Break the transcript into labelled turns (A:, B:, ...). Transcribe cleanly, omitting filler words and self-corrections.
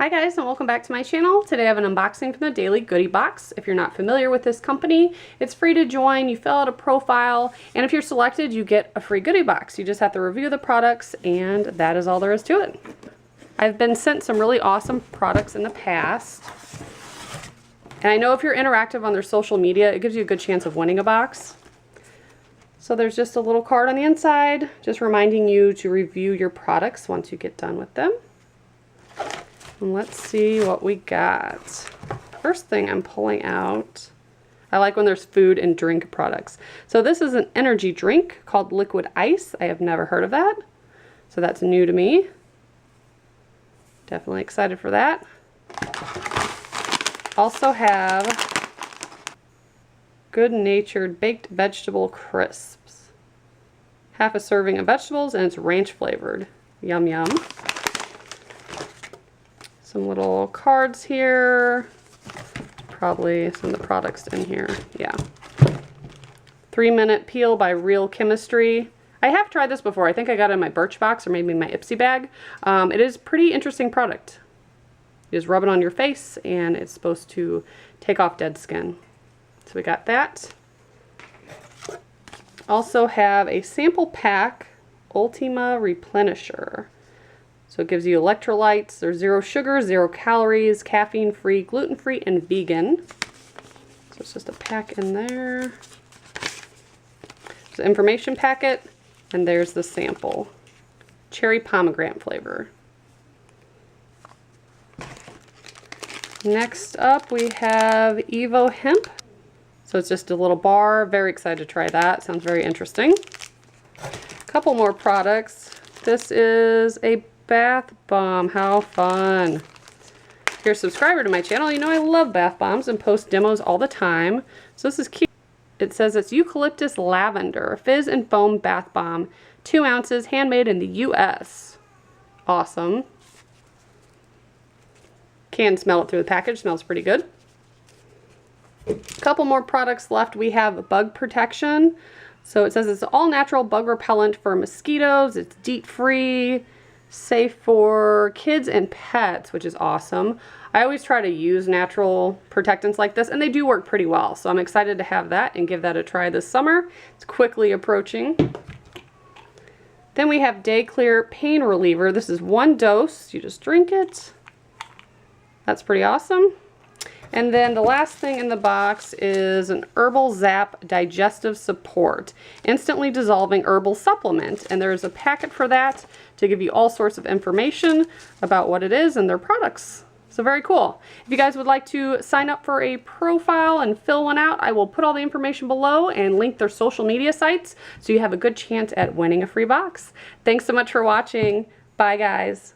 A: Hi guys, and welcome back to my channel. Today I have an unboxing from the Daily Goodie Box. If you're not familiar with this company, it's free to join. You fill out a profile, and if you're selected, you get a free goodie box. You just have to review the products, and that is all there is to it. I've been sent some really awesome products in the past, and I know if you're interactive on their social media, it gives you a good chance of winning a box. So there's just a little card on the inside, just reminding you to review your products once you get done with them. And let's see what we got. First thing I'm pulling out, I like when there's food and drink products. So this is an energy drink called Liquid Ice. I have never heard of that, so that's new to me. Definitely excited for that. Also have Good Natured Baked Vegetable Crisps. Half a serving of vegetables, and it's ranch flavored. Yum yum. Some little cards here. Probably some of the products in here. Yeah. 3-minute peel by Real Chemistry. I have tried this before. I think I got it in my Birchbox or maybe my Ipsy bag. It is a pretty interesting product. You just rub it on your face and it's supposed to take off dead skin. So we got that. Also have a sample pack, Ultima Replenisher. So it gives you electrolytes. There's 0 sugar, 0 calories, caffeine-free, gluten-free, and vegan. So it's just a pack in there. There's an information packet, and there's the sample. Cherry pomegranate flavor. Next up, we have Evo Hemp. So it's just a little bar. Very excited to try that. Sounds very interesting. A couple more products. This is a bath bomb. How fun. If you're a subscriber to my channel, you know I love bath bombs and post demos all the time. So this is cute. It says it's Eucalyptus Lavender Fizz and Foam Bath Bomb, 2 ounces, handmade in the US. Awesome. Can smell it through the package. Smells pretty good. A couple more products left. We have bug protection. So it says it's all natural bug repellent for mosquitoes. It's DEET free. Safe for kids and pets, which is awesome. I always try to use natural protectants like this, and they do work pretty well. So I'm excited to have that and give that a try this summer. It's quickly approaching. Then we have DayClear Pain Reliever. This is 1 dose. You just drink it. That's pretty awesome. And then the last thing in the box is an Herbal Zap Digestive Support, instantly dissolving herbal supplement. And there's a packet for that to give you all sorts of information about what it is and their products. So very cool. If you guys would like to sign up for a profile and fill one out, I will put all the information below and link their social media sites so you have a good chance at winning a free box. Thanks so much for watching. Bye guys.